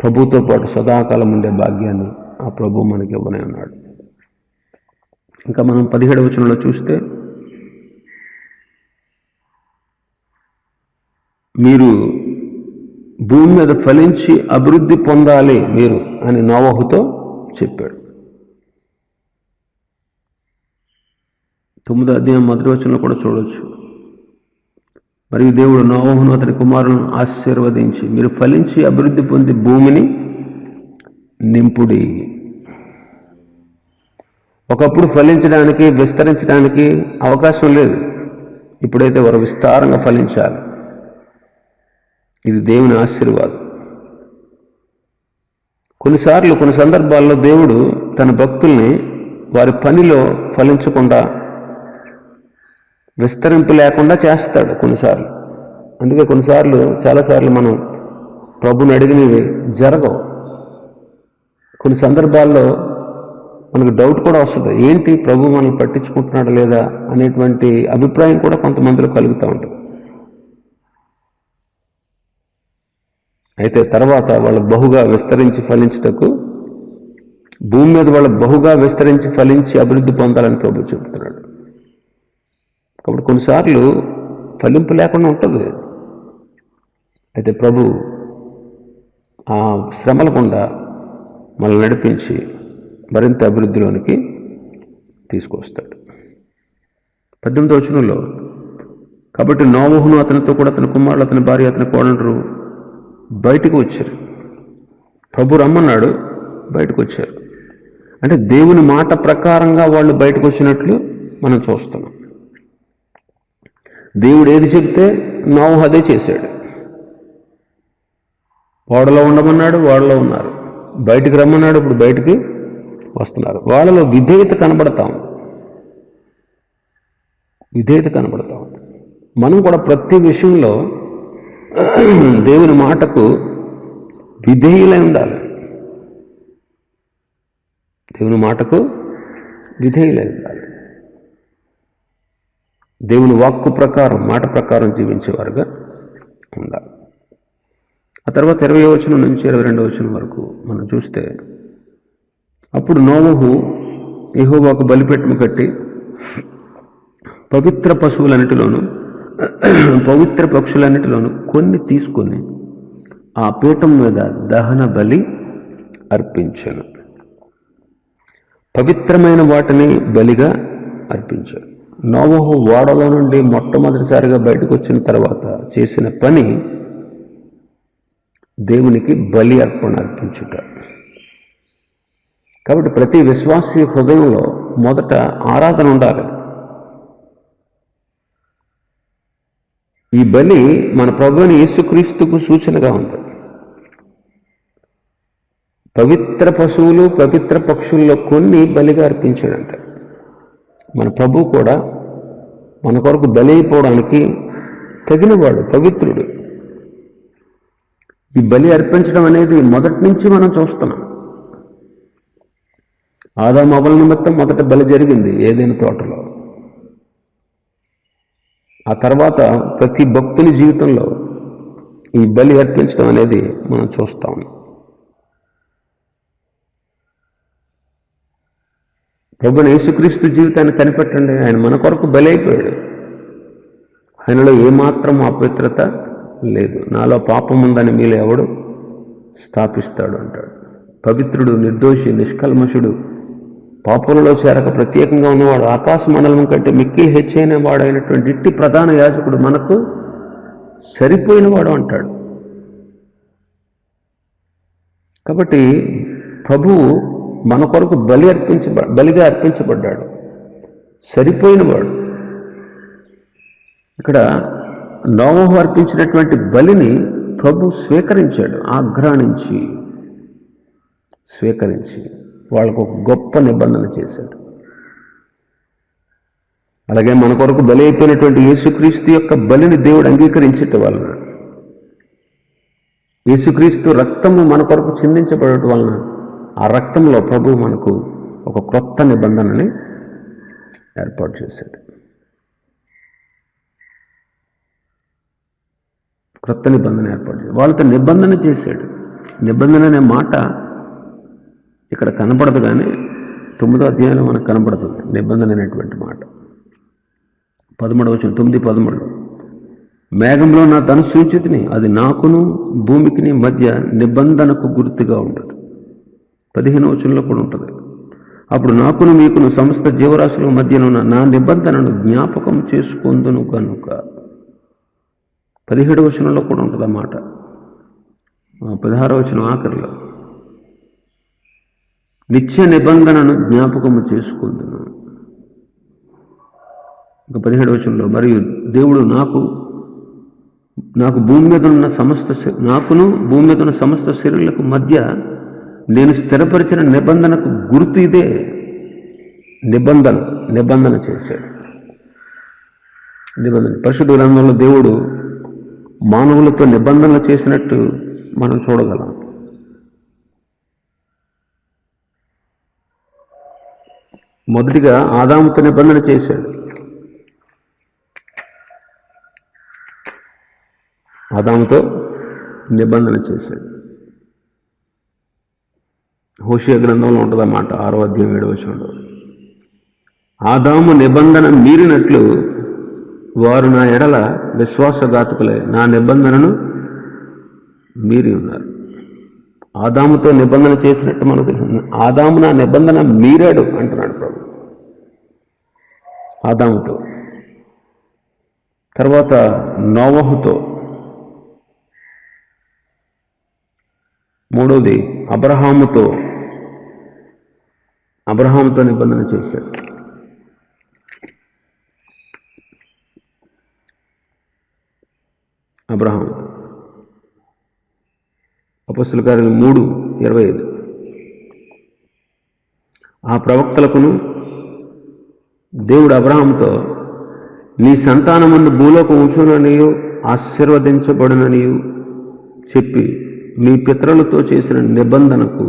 ప్రభుతో పాటు సదాకాలం ఉండే భాగ్యాన్ని ఆ ప్రభు మనకి ఇవ్వనే ఉన్నాడు. ఇంకా మనం 17వ వచనంలో చూస్తే, మీరు భూమి మీద ఫలించి అభివృద్ధి పొందాలి మీరు అని నోవహుతో చెప్పాడు. 9వ అధ్యాయం 1వ వచనంలో కూడా చూడవచ్చు. మరియు దేవుడు నోవహును అతని కుమారులను ఆశీర్వదించి, మీరు ఫలించి అభివృద్ధి పొంది భూమిని నింపుడి. ఒకప్పుడు ఫలించడానికి, విస్తరించడానికి అవకాశం లేదు. ఇప్పుడైతే వారు విస్తారంగా ఫలించాలి. ఇది దేవుని ఆశీర్వాదం. కొన్ని సందర్భాల్లో దేవుడు తన భక్తుల్ని వారి పనిలో ఫలించకుండా, విస్తరింపు లేకుండా చేస్తాడు కొన్నిసార్లు. అందుకే చాలాసార్లు మనం ప్రభుని అడిగినవి జరగవు. కొన్ని సందర్భాల్లో మనకు డౌట్ కూడా వస్తుంది, ఏంటి ప్రభు మనల్ని పట్టించుకుంటున్నాడు లేదా అనేటువంటి అభిప్రాయం కూడా కొంతమందిలో కలుగుతూ ఉంటుంది. అయితే తర్వాత వాళ్ళు బహుగా విస్తరించి ఫలించుటకు, భూమి మీద వాళ్ళు బహుగా విస్తరించి ఫలించి అభివృద్ధి పొందాలని ప్రభు చెబుతున్నాడు. కాబట్టి కొన్నిసార్లు ఫలింపు లేకుండా ఉంటుంది. అయితే ప్రభు ఆ శ్రమల గుండా మనల్ని నడిపించి మరింత అభివృద్ధిలోనికి తీసుకొస్తాడు. 18వ వచనంలో, కాబట్టి నోవహును అతనితో కూడా అతని కుమారులు, అతని భార్య, అతని కోడళ్ళు బయటకు వచ్చారు. ప్రభు రమ్మన్నాడు, బయటకు వచ్చారు. అంటే దేవుని మాట ప్రకారంగా వాళ్ళు బయటకు వచ్చినట్లు మనం చూస్తున్నాం. దేవుడు ఏది చెప్తే నోవహు అదే చేశాడు. ఓడలో ఉండమన్నాడు, ఓడలో ఉన్నారు. బయటికి రమ్మన్నాడు, ఇప్పుడు బయటికి వస్తున్నారు. వాళ్ళలో విధేయత కనబడతా ఉంది. మనం కూడా ప్రతి విషయంలో దేవుని మాటకు విధేయులై ఉండాలి. దేవుని మాటకు విధేయులై ఉండాలి. దేవుని వాక్కు ప్రకారం, మాట ప్రకారం జీవించేవారుగా ఉండాలి. ఆ తర్వాత 20వ వచనం నుంచి 22వ వచనం వరకు మనం చూస్తే, అప్పుడు నోవహు యెహోవాకు బలిపీఠము కట్టి పవిత్ర పశువులన్నిటిలోను పవిత్ర పక్షులన్నిటిలోను కొన్ని తీసుకొని ఆ పీఠం మీద దహన బలి అర్పించాను. పవిత్రమైన వాటిని బలిగా అర్పించాడు. నోవహు ఓడలో నుండి మొట్టమొదటిసారిగా బయటకు వచ్చిన తర్వాత చేసిన పని దేవునికి బలి అర్పించుట. కాబట్టి ప్రతి విశ్వాసి హృదయంలో మొదట ఆరాధన ఉండాలి. ఈ బలి మన ప్రభువుని యేసుక్రీస్తుకు సూచనగా ఉంది. పవిత్ర పశువులు, పవిత్ర పక్షుల్లో కొన్ని బలిగా అర్పించాడంట. మన ప్రభు కూడా మన కొరకు బలి అయిపోవడానికి తగినవాడు, పవిత్రుడు. ఈ బలి అర్పించడం అనేది మొదటి నుంచి మనం చూస్తున్నాం. ఆదాము అవ్వల నిమిత్తం మొదట బలి జరిగింది ఏదైనా తోటలో. ఆ తర్వాత ప్రతి భక్తుని జీవితంలో ఈ బలి అర్పించడం అనేది మనం చూస్తాం. ప్రభువైన యేసుక్రీస్తు జీవితాన్ని కనిపెట్టండి. ఆయన మన కొరకు బలి అయిపోయాడు. ఆయనలో ఏమాత్రం అపవిత్రత లేదు. నాలో పాపం ఉందని మీలో ఎవడు స్థాపిస్తాడు అంటాడు. పవిత్రుడు, నిర్దోషి, నిష్కల్మషుడు, పాపులలో చేరక ప్రత్యేకంగా ఉన్నవాడు, ఆకాశ మండలం కంటే మిక్కిలి హెచ్చైన వాడైనటువంటి ఇట్టి ప్రధాన యాజకుడు మనకు సరిపోయినవాడు అంటాడు. కాబట్టి ప్రభువు మన కొరకు బలిగా అర్పించబడ్డాడు, సరిపోయినవాడు. ఇక్కడ నోవహు అర్పించినటువంటి బలిని ప్రభు స్వీకరించాడు. ఆఘ్రానించి స్వీకరించి వాళ్ళకు ఒక గొప్ప నిబంధన చేశాడు. అలాగే మన కొరకు బలి అయిపోయినటువంటి యేసుక్రీస్తు యొక్క బలిని దేవుడు అంగీకరించటం వలన, యేసుక్రీస్తు రక్తము మన కొరకు చిందించబడటం వలన, ఆ రక్తంలో ప్రభు మనకు ఒక క్రొత్త నిబంధనని ఏర్పాటు చేశాడు. క్రొత్త నిబంధన ఏర్పాటు చేశాడు. వాళ్ళతో నిబంధన చేశాడు. నిబంధన అనే మాట ఇక్కడ కనపడదు, కానీ 9వ అధ్యాయంలో మనకు కనపడుతుంది నిబంధన అనేటువంటి మాట. 13వ వచనం, 9:13, మేఘంలో నా తను సూచితిని, అది నాకును భూమికిని మధ్య నిబంధనకు గుర్తుగా ఉండదు. 15వ వచనంలో కూడా ఉంటుంది. అప్పుడు నాకును మీకును సమస్త జీవరాశుల మధ్యనున్న నా నిబంధనను జ్ఞాపకం చేసుకొందును కనుక. 17వ వచనంలో కూడా ఉంటుంది ఆ మాట. 16వ వచనం ఆఖరిలో, నిత్య నిబంధనను జ్ఞాపకము చేసుకుందును. ఇంకా 17వ వచనంలో, మరియు దేవుడు నాకును భూమి మీద ఉన్న సమస్త శరీరులకు మధ్య నేను స్థిరపరిచిన నిబంధనకు గుర్తు ఇదే. నిబంధన చేశాడు. నిబంధన పరిశుద్ధ గ్రంథంలో దేవుడు మానవులతో నిబంధనలు చేసినట్టు మనం చూడగలం. మొదటిగా ఆదాముతో నిబంధన చేశాడు. హోషేయ గ్రంథంలో ఉంటుంది అన్నమాట, 6వ అధ్యాయం 7వ వచనంలో, ఆదాము నిబంధన మీరినట్లు వారు నా ఎడల విశ్వాసఘాతకులై నా నిబంధనను మీరి ఉన్నారు. ఆదాముతో నిబంధన చేసినట్టు మనకు తెలుసు. ఆదాము నా నిబంధన మీరాడు అంటున్నాడు ప్రభు. ఆదాముతో, తర్వాత నోవహుతో, మూడవది అబ్రహాముతో నిబంధన చేశాడు. అబ్రహాము, అపొస్తలుల కార్యాలు 3:25, ఆ ప్రవక్తలకును దేవుడు అబ్రహాముతో నీ సంతానమును భూలోకం ఉంచుననియు ఆశీర్వదించబడుననియు చెప్పి మీ పితరులతో చేసిన నిబంధనకు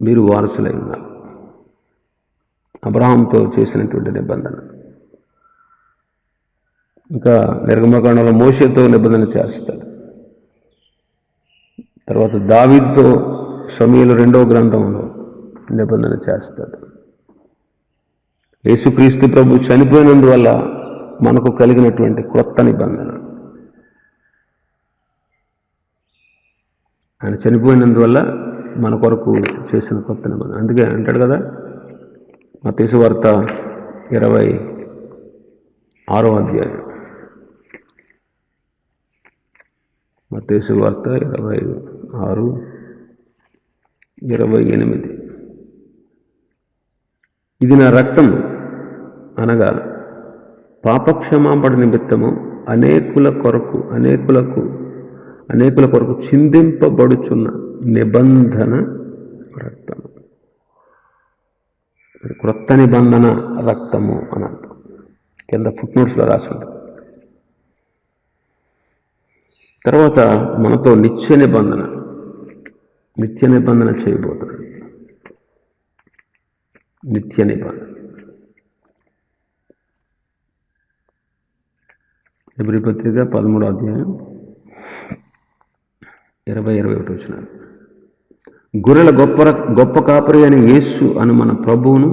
మీరు వారసులై ఉన్నారు. అబ్రహాంతో చేసినటువంటి నిబంధన. ఇంకా నిర్గమకాండంలో మోషేతో నిబంధన చేస్తాడు. తర్వాత దావీదుతో సమూయేలు 2వ గ్రంథంలో నిబంధన చేస్తాడు. యేసుక్రీస్తు ప్రభు చనిపోయినందువల్ల మనకు కలిగినటువంటి కొత్త నిబంధన. ఆయన చనిపోయినందువల్ల మన కొరకు చేసిన కొత్త నిబంధన. అందుకే అంటాడు కదా, మత్తయి సువార్త 26వ అధ్యాయం. మత్తయి సువార్త 26:28. ఇది నా రక్తము అనగా పాపక్షమాపణ నిమిత్తము అనేకుల కొరకు చిందింపబడుచున్న నిబంధన రక్తము. క్రొత్త నిబంధన రక్తము అని అర్థం. కింద ఫుట్నోట్స్లో రాసి ఉంటుంది. తర్వాత మనతో నిత్య నిబంధన చేయబోతుంది. నిత్య నిబంధన. హెబ్రీ పత్రిక 13వ అధ్యాయం 20-21 వచనాలు. గొర్రెల గొప్ప కాపరి అని యేసు అని మన ప్రభువును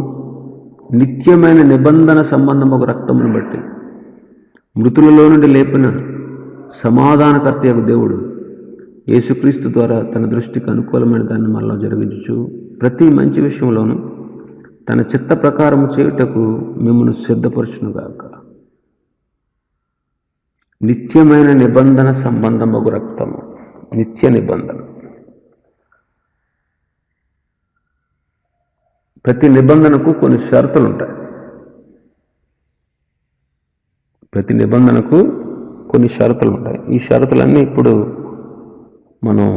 నిత్యమైన నిబంధన సంబంధము రక్తమును బట్టి మృతులలో నుండి లేపిన సమాధానకర్త యొక్క దేవుడు యేసుక్రీస్తు ద్వారా తన దృష్టికి అనుకూలమైన దాన్ని మనలో జరిగించు ప్రతి మంచి విషయంలోనూ తన చిత్త ప్రకారము చేయుటకు మిమ్మల్ని సిద్ధపరచునుగాక. నిత్యమైన నిబంధన సంబంధమగు రక్తము. నిత్య నిబంధన. ప్రతి నిబంధనకు కొన్ని షరతులు ఉంటాయి. ఈ షరతులన్నీ ఇప్పుడు మనం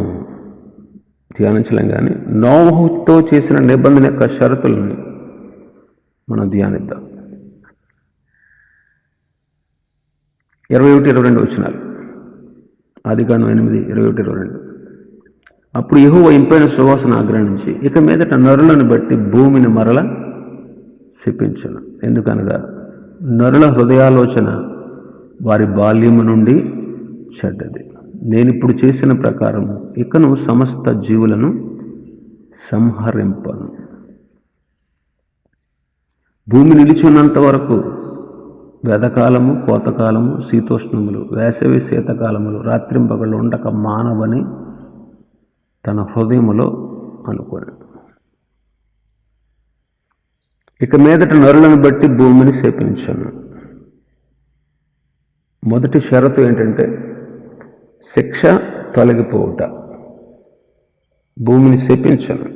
ధ్యానించలేం. కానీ నోవహుతో చేసిన నిబంధన యొక్క షరతులని మనం ధ్యానిద్దాం. 21-22 వచనాలు. ఆదికాండం 8:21-22. అప్పుడు యెహోవా ఇంపైన సువాసన ఆగ్రహించి ఇక మీదట నరులను బట్టి భూమిని మరల శపించును. ఎందుకనగా నరుల హృదయాలోచన వారి బాల్యము నుండి చెడ్డది. నేనిప్పుడు చేసిన ప్రకారము ఇకను సమస్త జీవులను సంహరింపను. భూమి నిలిచినంత వరకు వెదకాలము, కోతకాలము, శీతోష్ణములు, వేసవి శీతకాలములు రాత్రింపగళ్ళు ఉండక మానవని తన హృదయములో అనుకోను. ఇక మీదట నరులను బట్టి భూమిని శపించను. మొదటి షరతు ఏంటంటే శిక్ష తొలగిపోవుట. భూమిని శపించను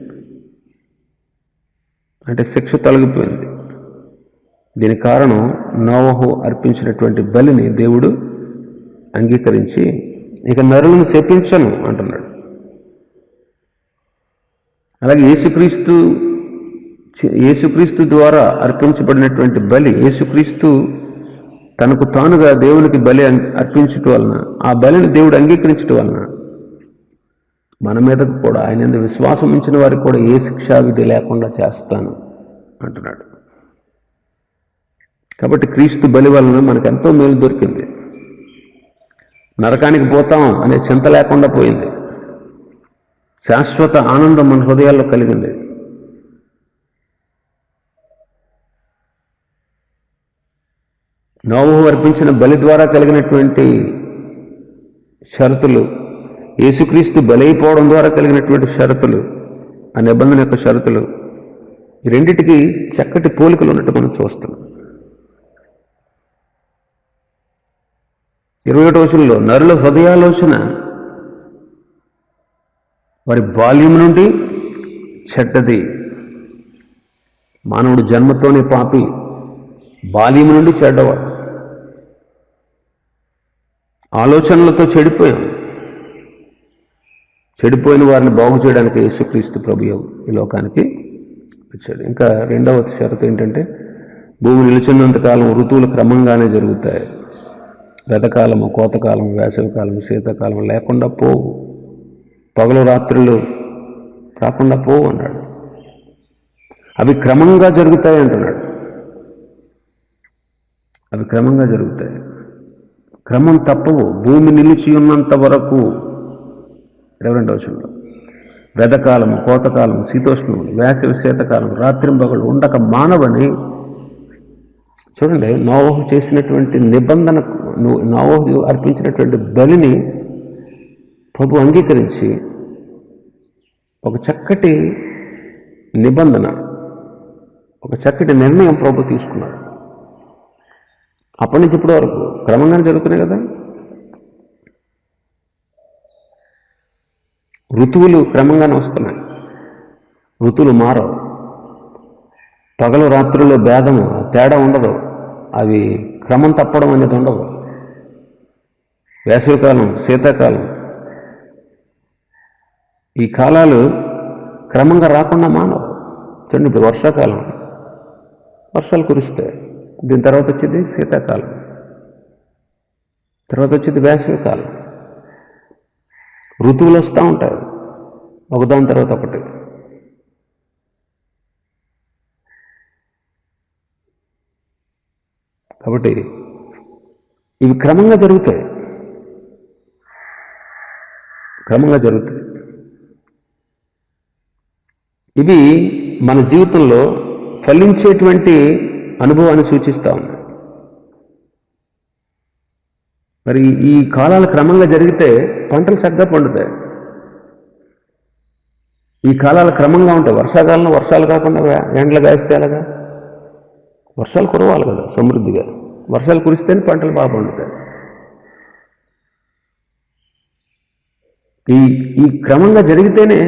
అంటే శిక్ష తొలగిపోయింది. దీని కారణం నోవహు అర్పించినటువంటి బలిని దేవుడు అంగీకరించి ఇక నరులను శపించను అంటున్నాడు. అలాగే యేసుక్రీస్తు ద్వారా అర్పించబడినటువంటి బలి, యేసుక్రీస్తు తనకు తానుగా దేవునికి బలి అర్పించటం వలన, ఆ బలిని దేవుడు అంగీకరించటం వలన మన మీద కూడా, ఆయన యందు విశ్వాసం ఉంచిన వారికి కూడా ఏ శిక్షా విధి లేకుండా చేస్తాను అంటున్నాడు. కాబట్టి క్రీస్తు బలి వలన మనకు ఎంతో మేలు దొరికింది. నరకానికి పోతాం అనే చింత లేకుండా పోయింది. శాశ్వత ఆనందం మన హృదయాల్లో కలిగింది. నోవహు అర్పించిన బలి ద్వారా కలిగినటువంటి షరతులు, యేసుక్రీస్తు బలైపోవడం ద్వారా కలిగినటువంటి షరతులు, ఆ నిబంధన యొక్క షరతులు, ఈ రెండిటికి చక్కటి పోలికలు ఉన్నట్టు మనం చూస్తున్నాం. 21వ వచనంలో నరుల హృదయాలోచన వారి బాల్యం నుండి చెడ్డది. మానవుడు జన్మతోనే పాపి, బాల్యం నుండి చెడ్డవాడు. ఆలోచనలతో చెడిపోయిన వారిని బాగు చేయడానికి యేసుక్రీస్తు ప్రభు ఈ లోకానికి వచ్చాడు. ఇంకా రెండవ షరతు ఏంటంటే భూమి నిలిచినంతకాలం ఋతువులు క్రమంగానే జరుగుతాయి. వెదకాలము, కోతకాలము, వేసవికాలము, శీతాకాలం లేకుండా పోవు. పగలు రాత్రులు రాకుండా పోవు అన్నాడు. అవి క్రమంగా జరుగుతాయి అంటున్నాడు. అవి క్రమంగా జరుగుతాయి, క్రమం తప్పవు. భూమి నిలిచి ఉన్నంత వరకు 22వ వచనంలో వెదకాలము, కోతకాలము, శీతోష్ణములు, వేసవి, శీతకాలం, రాత్రింబగళ్ళు ఉండక మానవని. చూడండి, నోవహు చేసినటువంటి నిబంధన, నోవహు అర్పించినటువంటి బలిని ప్రభు అంగీకరించి ఒక చక్కటి నిబంధన, ఒక చక్కటి నిర్ణయం ప్రభు తీసుకున్నాడు. అప్పటి నుంచి ఇప్పటి వరకు క్రమంగానే జరుగుతున్నాయి కదా. ఋతువులు క్రమంగానే వస్తున్నాయి, ఋతువులు మారవు. పగలు రాత్రుల్లో భేదము, తేడా ఉండదు. అవి క్రమం తప్పడం అనేది ఉండదు. వేసవికాలం, శీతాకాలం, ఈ కాలాలు క్రమంగా రాకుండా మానవు. చూడండి, ఇప్పుడు వర్షాకాలం, వర్షాలు కురుస్తాయి. దీని తర్వాత వచ్చేది శీతాకాలం, తర్వాత వచ్చేది వేసవికాలం. ఋతువులు వస్తూ ఉంటాయి, ఒకదాని తర్వాత ఒకటి. కాబట్టి ఇవి క్రమంగా జరుగుతాయి, క్రమంగా జరుగుతాయి. ఇవి మన జీవితంలో ఫలించేటువంటి అనుభవాన్ని సూచిస్తూ ఉన్నాయి. మరి ఈ కాలాలు క్రమంగా జరిగితే పంటలు చక్కగా పండుతాయి. ఈ కాలాలు క్రమంగా ఉంటాయి. వర్షాకాలంలో వర్షాలు కాకుండా ఎండలు కాయిస్తే ఎలాగా? వర్షాలు కురవాలి కదా సమృద్ధిగా. వర్షాలు కురిస్తేనే పంటలు బాగా పండుతాయి. ఈ క్రమంగా జరిగితేనే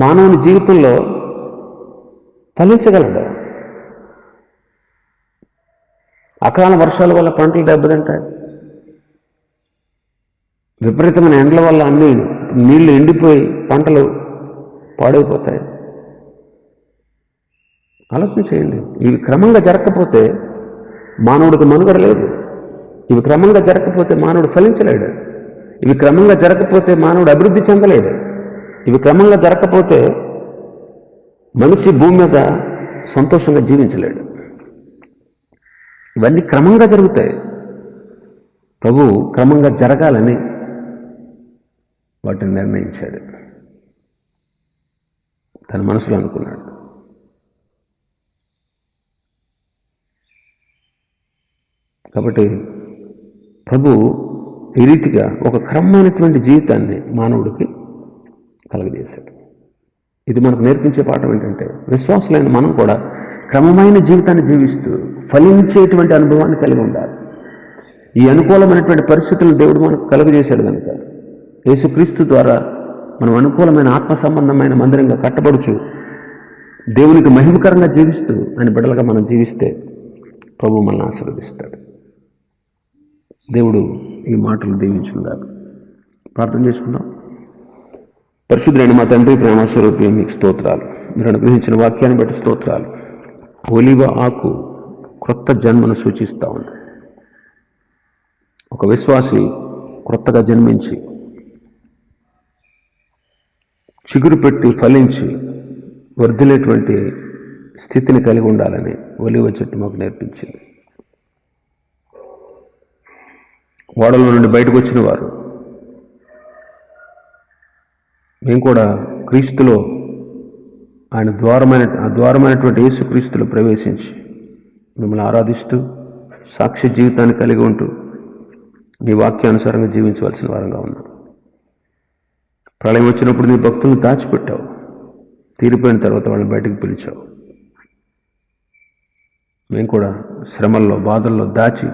మానవుని జీవితంలో ఫలించగలడు. అకాల వర్షాల వల్ల పంటలు దెబ్బతింటాయి. విపరీతమైన ఎండల వల్ల అన్ని నీళ్లు ఎండిపోయి పంటలు పాడైపోతాయి. ఆలోచన చేయండి. ఇవి క్రమంగా జరగకపోతే మానవుడికి మనుగడ లేదు. ఇవి క్రమంగా జరగకపోతే మానవుడు ఫలించలేడు. ఇవి క్రమంగా జరగకపోతే మానవుడు అభివృద్ధి చెందలేడు. ఇవి క్రమంగా జరగకపోతే మనిషి భూమి మీద సంతోషంగా జీవించలేడు. ఇవన్నీ క్రమంగా జరుగుతాయి. ప్రభు క్రమంగా జరగాలని వాటిని నిర్ణయించాడు, తన మనసులో అనుకున్నాడు. కాబట్టి ప్రభు ఈ రీతిగా ఒక క్రమమైనటువంటి జీవితాన్ని మానవుడికి కలగజేశాడు. ఇది మనకు నేర్పించే పాఠం ఏంటంటే, విశ్వాసులైన మనం కూడా క్రమమైన జీవితాన్ని జీవిస్తూ ఫలించేటువంటి అనుభవాన్ని కలిగి ఉండాలి. ఈ అనుకూలమైనటువంటి పరిస్థితులను దేవుడు మనకు కలుగజేశాడు కనుక యేసుక్రీస్తు ద్వారా మనం అనుకూలమైన ఆత్మ సంబంధమైన మందిరంగా కట్టబడుచు దేవునికి మహిమకరంగా జీవిస్తూ ఆయన బిడ్డలుగా మనం జీవిస్తే ప్రభు మనల్ని ఆశీర్వదిస్తాడు. దేవుడు ఈ మాటలు దీవించుగాక. ప్రార్థన చేసుకుందాం. పరిశుద్ధుడైన మా తండ్రి, ప్రేమస్వరూపి, మీకు స్తోత్రాలు. మీరు అనుగ్రహించిన వాక్యాన్ని బట్టి స్తోత్రాలు. ఒలివ ఆకు క్రొత్త జన్మను సూచిస్తూ ఉంది. ఒక విశ్వాసి క్రొత్తగా జన్మించి చిగురు పెట్టి ఫలించి వర్ధిల్లేటువంటి స్థితిని కలిగి ఉండాలని ఒలివ చెట్టు మాకు నేర్పించింది. ఓడల నుండి బయటకు వచ్చిన వారు మేము కూడా క్రీస్తులో ఆయన ద్వారమైనటువంటి యేసుక్రీస్తులో ప్రవేశించి మిమ్మల్ని ఆరాధిస్తూ సాక్ష్య జీవితాన్ని కలిగి ఉంటూ నీ వాక్యానుసారంగా జీవించవలసిన వారంగా ఉన్నాం. ప్రళయం వచ్చినప్పుడు నీ భక్తులను దాచిపెట్టావు, తీరిపోయిన తర్వాత వాళ్ళని బయటకు పిలిచావు. మేము కూడా శ్రమల్లో, బాధల్లో దాచి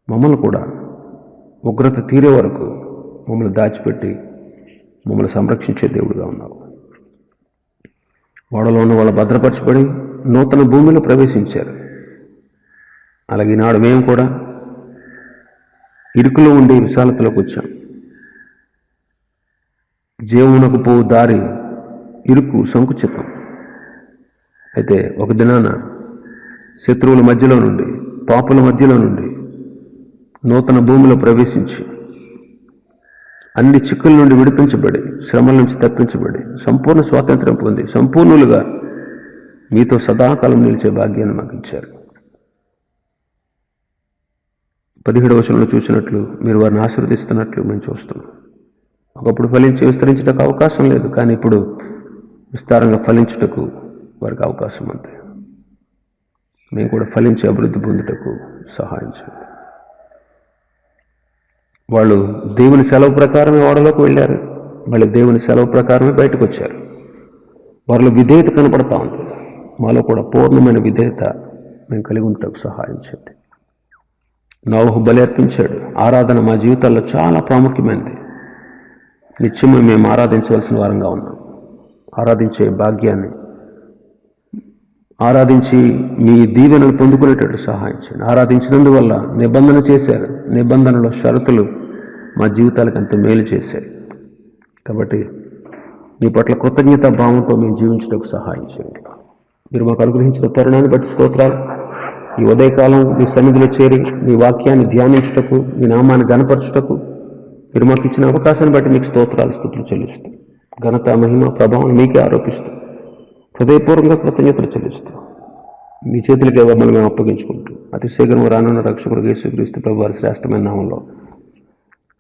మమ్మల్ని కూడా ఉగ్రత తీరే వరకు మమ్మల్ని దాచిపెట్టి మమ్మల్ని సంరక్షించే దేవుడిగా ఉన్నావు. ఓడలో ఉన్న వాళ్ళు భద్రపరచబడి నూతన భూమిలో ప్రవేశించారు. అలాగే ఈనాడు మేము కూడా ఇరుకులో ఉండే విశాలతలోకి వచ్చాం. జీవమునకు పోవు దారి ఇరుకు, సంకుచితం. అయితే ఒక దినాన శత్రువుల మధ్యలో నుండి, పాపుల మధ్యలో నుండి నూతన భూమిలో ప్రవేశించి అన్ని చిక్కుల నుండి విడిపించబడి, శ్రమల నుంచి తప్పించబడి, సంపూర్ణ స్వాతంత్ర్యం పొంది సంపూర్ణులుగా మీతో సదాకాలం నిలిచే భాగ్యాన్ని మాకు ఇచ్చారు. 17వ వచనంలో చూసినట్లు మీరు వారిని ఆశీర్వదిస్తున్నట్లు మేము చూస్తున్నాం. ఒకప్పుడు ఫలించి విస్తరించడానికి అవకాశం లేదు, కానీ ఇప్పుడు విస్తారంగా ఫలించుటకు వారికి అవకాశం ఉంది. మేము కూడా ఫలించి అభివృద్ధి పొందుటకు సహాయం చేయండి. వాళ్ళు దేవుని సెలవు ప్రకారమే ఓడలోకి వెళ్ళారు, మళ్ళీ దేవుని సెలవు ప్రకారమే బయటకు వచ్చారు. వారిలో విధేయత కనపడతా ఉంది. మాలో కూడా పూర్ణమైన విధేయత మేము కలిగి ఉండటకు సహాయం చేయండి. నోవహు బలి అర్పించాడు. ఆరాధన మా జీవితాల్లో చాలా ప్రాముఖ్యమైనది. నిత్యము మేము ఆరాధించవలసిన వారంగా ఉన్నాం. ఆరాధించే భాగ్యాన్ని, ఆరాధించి మీ దీవెనలు పొందుకునేటట్టు సహాయం చేయండి. ఆరాధించినందువల్ల నిబంధన చేశారు, నిబంధనలో షరతులు మా జీవితాలకు ఎంతో మేలు చేశాయి. కాబట్టి మీ పట్ల కృతజ్ఞతా భావంతో మేము జీవించడానికి సహాయం చేయండి. మీరు మాకు అనుగ్రహించిన తరుణాన్ని బట్టి స్తోత్రాలు. ఈ ఉదయకాలం మీ సన్నిధిలో చేరి మీ వాక్యాన్ని ధ్యానించుటకు, మీ నామాన్ని గణపరచుటకు మీరు మాకు ఇచ్చిన అవకాశాన్ని బట్టి మీకు స్తుతులు చెల్లిస్తూ, ఘనత, మహిమ, ప్రభావం మీకే ఆరోపిస్తూ, హృదయపూర్వకంగా కృతజ్ఞతలు చెల్లిస్తూ మీ చేతులకే మమ్మల్ని మేము అప్పగించుకుంటూ, అతి శీఘ్రం రానున్న రక్షకుడు యేసుక్రీస్తు ప్రభు వారి శ్రేష్టమైన నామంలో